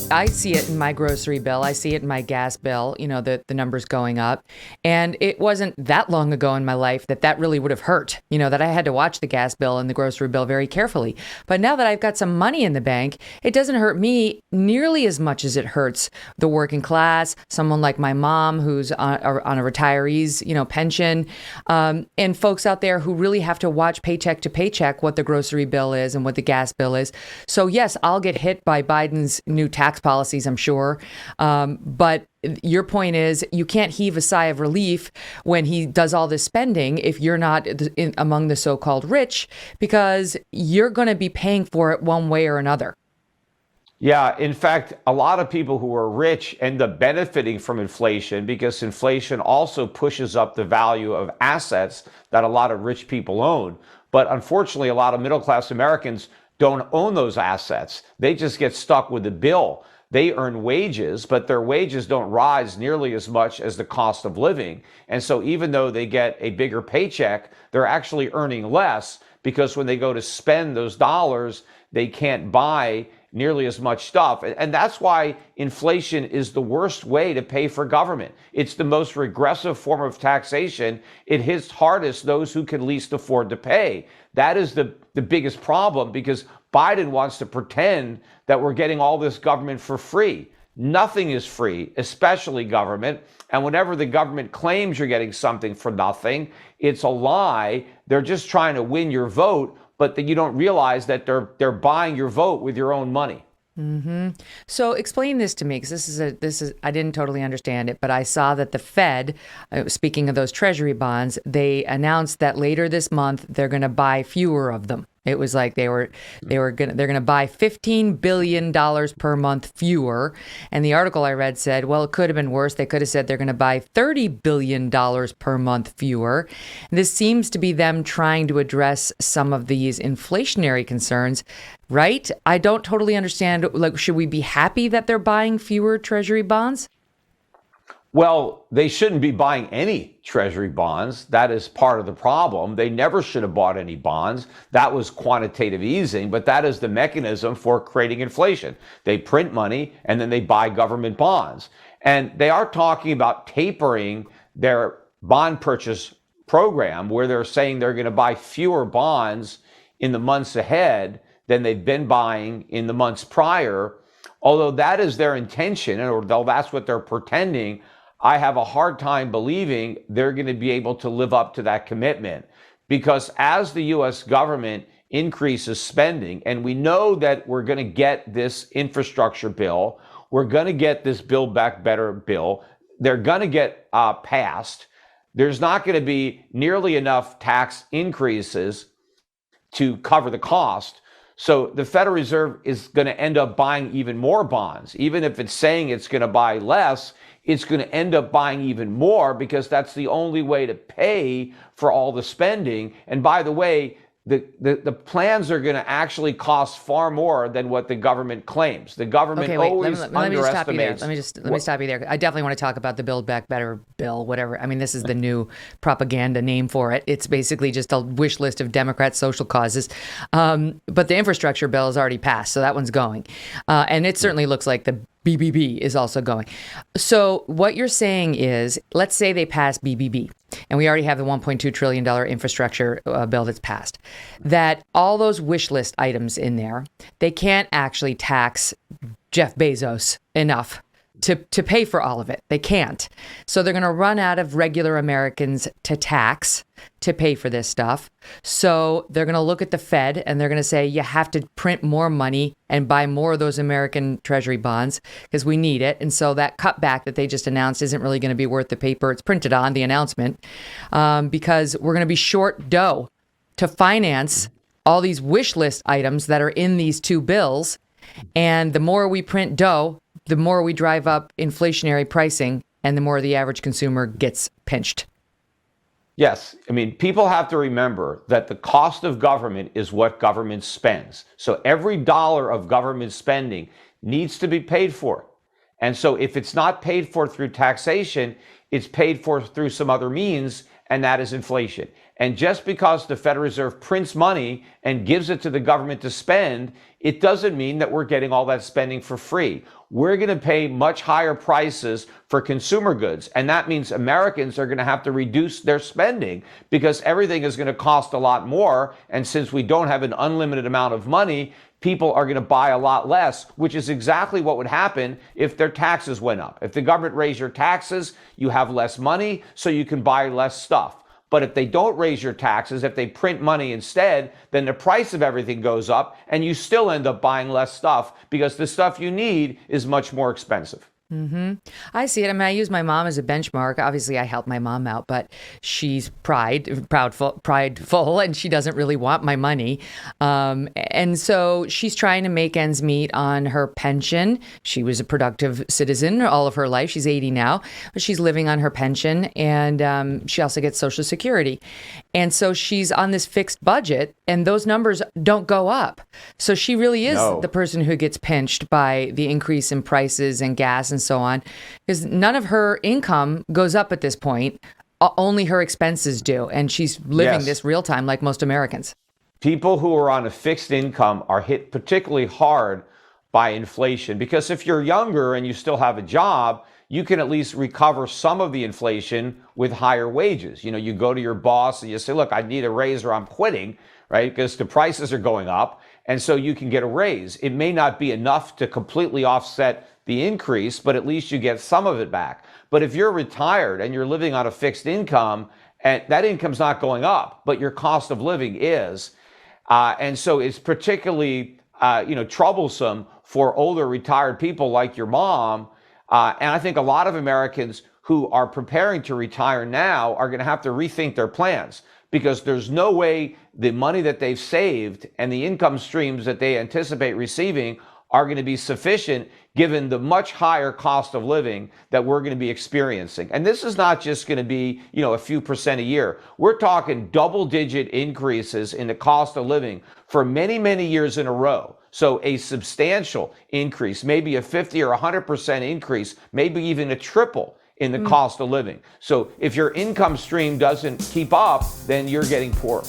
I see it in my grocery bill. I see it in my gas bill, the numbers going up. And it wasn't that long ago in my life that really would have hurt, that I had to watch the gas bill and the grocery bill very carefully. But now that I've got some money in the bank, it doesn't hurt me nearly as much as it hurts the working class, someone like my mom who's on a retiree's, pension, and folks out there who really have to watch paycheck to paycheck what the grocery bill is and what the gas bill is. So yes, I'll get hit by Biden's new tax policies, I'm sure. But your point is you can't heave a sigh of relief when he does all this spending if you're not among the so-called rich, because you're going to be paying for it one way or another. Yeah, in fact, a lot of people who are rich end up benefiting from inflation because inflation also pushes up the value of assets that a lot of rich people own. But unfortunately, a lot of middle-class Americans don't own those assets. They just get stuck with the bill. They earn wages, but their wages don't rise nearly as much as the cost of living. And so even though they get a bigger paycheck, they're actually earning less because when they go to spend those dollars, they can't buy nearly as much stuff. And that's why inflation is the worst way to pay for government. It's the most regressive form of taxation. It hits hardest those who can least afford to pay. That is the biggest problem because Biden wants to pretend that we're getting all this government for free. Nothing is free, especially government. And whenever the government claims you're getting something for nothing, it's a lie. They're just trying to win your vote, but that you don't realize that they're buying your vote with your own money. Mm-hmm. So explain this to me, because this is I didn't totally understand it, but I saw that the Fed, speaking of those Treasury bonds, they announced that later this month they're going to buy fewer of them. It was like they're going to buy $15 billion per month fewer. And the article I read said, well, it could have been worse. They could have said they're going to buy $30 billion per month fewer. This seems to be them trying to address some of these inflationary concerns, right? I don't totally understand. Like, should we be happy that they're buying fewer Treasury bonds? Well, they shouldn't be buying any Treasury bonds. That is part of the problem. They never should have bought any bonds. That was quantitative easing, but that is the mechanism for creating inflation. They print money and then they buy government bonds. And they are talking about tapering their bond purchase program where they're saying they're going to buy fewer bonds in the months ahead than they've been buying in the months prior. Although that is their intention, or though that's what they're pretending, I have a hard time believing they're going to be able to live up to that commitment because as the U.S. government increases spending, and we know that we're going to get this infrastructure bill, we're going to get this Build Back Better bill, they're going to get passed. There's not going to be nearly enough tax increases to cover the cost. So the Federal Reserve is going to end up buying even more bonds. Even if it's saying it's going to buy less, it's going to end up buying even more because that's the only way to pay for all the spending. And by the way, the plans are going to actually cost far more than what the government claims. The government always underestimates. Let me stop you there. I definitely want to talk about the Build Back Better bill, whatever. I mean, this is the new propaganda name for it. It's basically just a wish list of Democrats' social causes. But the infrastructure bill is already passed, so that one's going. And it certainly looks like the BBB is also going. So what you're saying is, let's say they pass BBB, and we already have the $1.2 trillion infrastructure bill that's passed, that all those wish list items in there, they can't actually tax Jeff Bezos enough to pay for all of it. They can't. So they're going to run out of regular Americans to tax to pay for this stuff. So they're going to look at the Fed and they're going to say, you have to print more money and buy more of those American Treasury bonds because we need it. And so that cutback that they just announced isn't really going to be worth the paper it's printed on, the announcement, because we're going to be short dough to finance all these wish list items that are in these two bills. And the more we print dough, the more we drive up inflationary pricing and the more the average consumer gets pinched. Yes. I mean, people have to remember that the cost of government is what government spends. So every dollar of government spending needs to be paid for. And so if it's not paid for through taxation, it's paid for through some other means, and that is inflation. And just because the Federal Reserve prints money and gives it to the government to spend, it doesn't mean that we're getting all that spending for free. We're going to pay much higher prices for consumer goods. And that means Americans are going to have to reduce their spending because everything is going to cost a lot more. And since we don't have an unlimited amount of money, people are going to buy a lot less, which is exactly what would happen if their taxes went up. If the government raised your taxes, you have less money, so you can buy less stuff. But if they don't raise your taxes, if they print money instead, then the price of everything goes up and you still end up buying less stuff because the stuff you need is much more expensive. I see it. I mean, I use my mom as a benchmark. Obviously, I help my mom out, but she's prideful, and she doesn't really want my money. And so she's trying to make ends meet on her pension. She was a productive citizen all of her life. She's 80 now, but she's living on her pension, and she also gets Social Security. And so she's on this fixed budget, and those numbers don't go up. So she really is the person who gets pinched by the increase in prices and gas and so on, because none of her income goes up at this point. Only her expenses do. And she's living this real time like most Americans. People who are on a fixed income are hit particularly hard by inflation because if you're younger and you still have a job, you can at least recover some of the inflation with higher wages. You know, you go to your boss and you say, look, I need a raise or I'm quitting, right? Because the prices are going up. And so you can get a raise. It may not be enough to completely offset the increase, but at least you get some of it back. But if you're retired and you're living on a fixed income, and that income's not going up, but your cost of living is, and so it's particularly troublesome for older retired people like your mom. And I think a lot of Americans who are preparing to retire now are going to have to rethink their plans because there's no way the money that they've saved and the income streams that they anticipate receiving are going to be sufficient given the much higher cost of living that we're going to be experiencing. And this is not just going to be, a few percent a year. We're talking double-digit increases in the cost of living for many, many years in a row. So a substantial increase, maybe a 50 or 100% increase, maybe even a triple in the cost of living. So if your income stream doesn't keep up, then you're getting poorer.